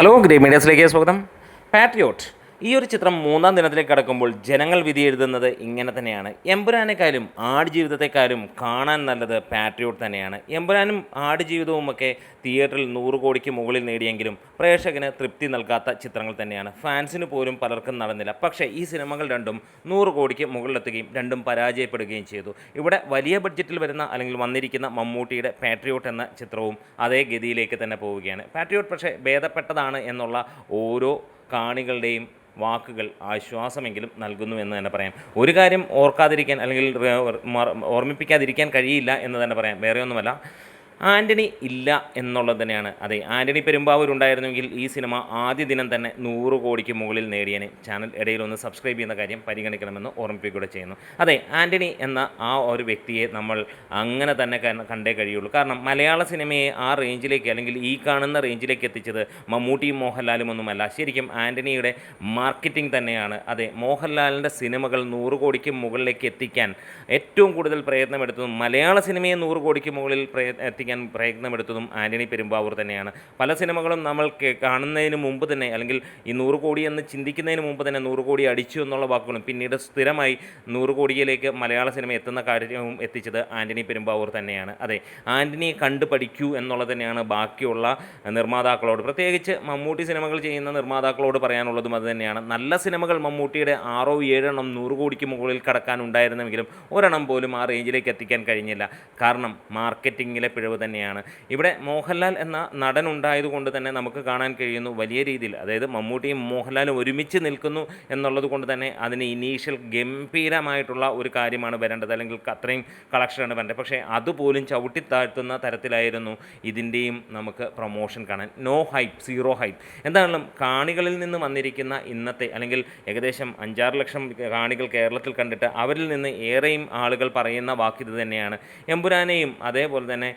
Hello great മീഡിയസിലേക്ക് സ്വാഗതം. Patriot ഈ ഒരു ചിത്രം മൂന്നാം ദിനത്തിലേക്ക് കടക്കുമ്പോൾ ജനങ്ങൾ വിധി എഴുതുന്നത് ഇങ്ങനെ തന്നെയാണ്. എമ്പുരാനേക്കാളും ആടുജീവിതത്തെക്കാളും കാണാൻ നല്ലത് പാട്രിയോട്ട് തന്നെയാണ്. എമ്പുരാനും ആടുജീവിതവുമൊക്കെ തിയേറ്ററിൽ 100 കോടിക്ക് മുകളിൽ നേടിയെങ്കിലും പ്രേക്ഷകന് തൃപ്തി നൽകാത്ത ചിത്രങ്ങൾ തന്നെയാണ്. ഫാൻസിന് പോലും പലർക്കും നടന്നില്ല. പക്ഷേ ഈ സിനിമകൾ രണ്ടും 100 കോടിക്ക് മുകളിലെത്തുകയും രണ്ടും പരാജയപ്പെടുകയും ചെയ്തു. ഇവിടെ വലിയ ബഡ്ജറ്റിൽ വരുന്ന അല്ലെങ്കിൽ വന്നിരിക്കുന്ന മമ്മൂട്ടിയുടെ പാട്രിയോട്ട് എന്ന ചിത്രവും അതേ ഗതിയിലേക്ക് തന്നെ പോവുകയാണ്. പാട്രിയോട്ട് പക്ഷേ ഭേദപ്പെട്ടതാണ് എന്നുള്ള ഓരോ കാണികളുടെയും വാക്കുകൾ ആശ്വാസമെങ്കിലും നൽകുന്നു എന്ന് തന്നെ പറയാം. ഒരു കാര്യം ഓർക്കാതിരിക്കാൻ അല്ലെങ്കിൽ ഓർമ്മിപ്പിക്കാതിരിക്കാൻ കഴിയില്ല എന്ന് തന്നെ പറയാം. വേറെ ഒന്നുമല്ല, ആൻ്റണി ഇല്ല എന്നുള്ളത് തന്നെയാണ്. അതെ, ആൻ്റണി പെരുമ്പാവൂർ ഉണ്ടായിരുന്നെങ്കിൽ ഈ സിനിമ ആദ്യ ദിനം തന്നെ 100 കോടിക്ക് മുകളിൽ നേടിയനെ. ചാനൽ ഇടയിൽ ഒന്ന് സബ്സ്ക്രൈബ് ചെയ്യുന്ന കാര്യം പരിഗണിക്കണമെന്ന് ഓർമ്മിപ്പിക്കുകയും ചെയ്യുന്നു. അതെ, ആൻ്റണി എന്ന ആ ഒരു വ്യക്തിയെ നമ്മൾ അങ്ങനെ തന്നെ കണ്ടേ കഴിയുള്ളൂ. കാരണം മലയാള സിനിമയെ ആ റേഞ്ചിലേക്ക് അല്ലെങ്കിൽ ഈ കാണുന്ന റേഞ്ചിലേക്ക് എത്തിച്ചത് മമ്മൂട്ടിയും മോഹൻലാലും ഒന്നുമല്ല, ശരിക്കും ആൻ്റണിയുടെ മാർക്കറ്റിംഗ് തന്നെയാണ്. അതെ, മോഹൻലാലിൻ്റെ സിനിമകൾ 100 കോടിക്ക് മുകളിലേക്ക് എത്തിക്കാൻ ഏറ്റവും കൂടുതൽ പ്രയത്നമെടുത്തതും മലയാള സിനിമയെ 100 കോടിക്ക് മുകളിൽ എത്തിക്കാൻ പ്രയത്നമെടുത്തതും ആൻ്റണി പെരുമ്പാവൂർ തന്നെയാണ്. പല സിനിമകളും നമ്മൾ കാണുന്നതിന് മുമ്പ് തന്നെ അല്ലെങ്കിൽ ഈ 100 കോടി എന്ന് ചിന്തിക്കുന്നതിന് മുമ്പ് തന്നെ 100 കോടി അടിച്ചു എന്നുള്ള വാക്കുകളും പിന്നീട് സ്ഥിരമായി 100 കോടിയിലേക്ക് മലയാള സിനിമ എത്തുന്ന കാര്യവും എത്തിച്ചത് ആൻ്റണി പെരുമ്പാവൂർ തന്നെയാണ്. അതെ, ആൻ്റണിയെ കണ്ടു പഠിക്കൂ എന്നുള്ളത് തന്നെയാണ് ബാക്കിയുള്ള നിർമ്മാതാക്കളോട്, പ്രത്യേകിച്ച് മമ്മൂട്ടി സിനിമകൾ ചെയ്യുന്ന നിർമ്മാതാക്കളോട് പറയാനുള്ളതും അത് തന്നെയാണ്. നല്ല സിനിമകൾ മമ്മൂട്ടിയുടെ 6-7 എണ്ണം 100 കോടിക്ക് മുകളിൽ കടക്കാനുണ്ടായിരുന്നെങ്കിലും ഒരെണ്ണം പോലും ആ റേഞ്ചിലേക്ക് എത്തിക്കാൻ കഴിഞ്ഞില്ല. കാരണം മാർക്കറ്റിങ്ങിലെ പിഴവ് തന്നെയാണ്. ഇവിടെ മോഹൻലാൽ എന്ന നടൻ ഉണ്ടായതുകൊണ്ട് തന്നെ നമുക്ക് കാണാൻ കഴിയുന്നു വലിയ രീതിയിൽ, അതായത് മമ്മൂട്ടിയും മോഹൻലാലും ഒരുമിച്ച് നിൽക്കുന്നു എന്നുള്ളത് കൊണ്ട് തന്നെ അതിന് ഇനീഷ്യൽ ഗംഭീരമായിട്ടുള്ള ഒരു കാര്യമാണ് വരേണ്ടത്, അല്ലെങ്കിൽ അത്രയും കളക്ഷനാണ് വരേണ്ടത്. പക്ഷേ അതുപോലും ചവിട്ടിത്താഴ്ത്തുന്ന തരത്തിലായിരുന്നു ഇതിൻ്റെയും നമുക്ക് പ്രൊമോഷൻ കാണാൻ. No hype, zero hype. എന്താണെങ്കിലും കാണികളിൽ നിന്ന് വന്നിരിക്കുന്ന ഇന്നത്തെ അല്ലെങ്കിൽ ഏകദേശം 5-6 ലക്ഷം കാണികൾ കേരളത്തിൽ കണ്ടിട്ട് അവരിൽ നിന്ന് ഏറെയും ആളുകൾ പറയുന്ന വാക്കിത് തന്നെയാണ്. എമ്പുരാനെയും അതേപോലെ തന്നെ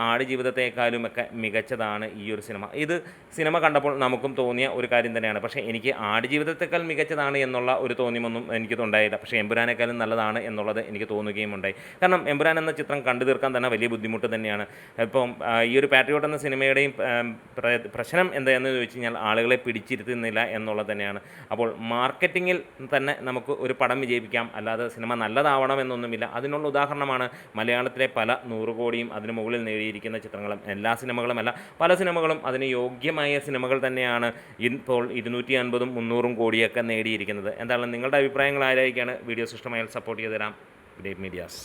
ആടുജീവിതത്തെക്കാളുമൊക്കെ മികച്ചതാണ് ഈ ഒരു സിനിമ. ഇത് സിനിമ കണ്ടപ്പോൾ നമുക്കും തോന്നിയ ഒരു കാര്യം തന്നെയാണ്. പക്ഷേ എനിക്ക് ആടുജീവിതത്തെക്കാൾ മികച്ചതാണ് എന്നുള്ള ഒരു തോന്നിയൊന്നും എനിക്കുണ്ടായില്ല. പക്ഷേ എമ്പുരാനേക്കാളും നല്ലതാണ് എന്നുള്ളത് എനിക്ക് തോന്നുകയും ഉണ്ടായി. കാരണം എമ്പുരാൻ എന്ന ചിത്രം കണ്ടു തീർക്കാൻ തന്നെ വലിയ ബുദ്ധിമുട്ട് തന്നെയാണ്. ഇപ്പം ഈ ഒരു പാട്രിയോട്ട് എന്ന സിനിമയുടെയും പ്രശ്നം എന്താണെന്ന് ചോദിച്ചു കഴിഞ്ഞാൽ ആളുകളെ പിടിച്ചിരുത്തുന്നില്ല എന്നുള്ളത് തന്നെയാണ്. അപ്പോൾ മാർക്കറ്റിങ്ങിൽ തന്നെ നമുക്ക് ഒരു പടം വിജയിപ്പിക്കാം, അല്ലാതെ സിനിമ നല്ലതാവണമെന്നൊന്നുമില്ല. അതിനുള്ള ഉദാഹരണമാണ് മലയാളത്തിലെ പല 100 കോടിയും അതിന് മുകളിൽ നേടിയിരിക്കുന്ന ചിത്രങ്ങളും. എല്ലാ സിനിമകളുമല്ല, പല സിനിമകളും അതിന് യോഗ്യമായ സിനിമകൾ തന്നെയാണ് ഇപ്പോൾ 250-ഉം 300-ഉം കോടിയൊക്കെ നേടിയിരിക്കുന്നത്. എന്തായാലും നിങ്ങളുടെ അഭിപ്രായങ്ങൾ ആരായിരിക്കാണ്? വീഡിയോസ് ഇഷ്ടമായാൽ സപ്പോർട്ട് ചെയ്ത് തരാം. Great medias.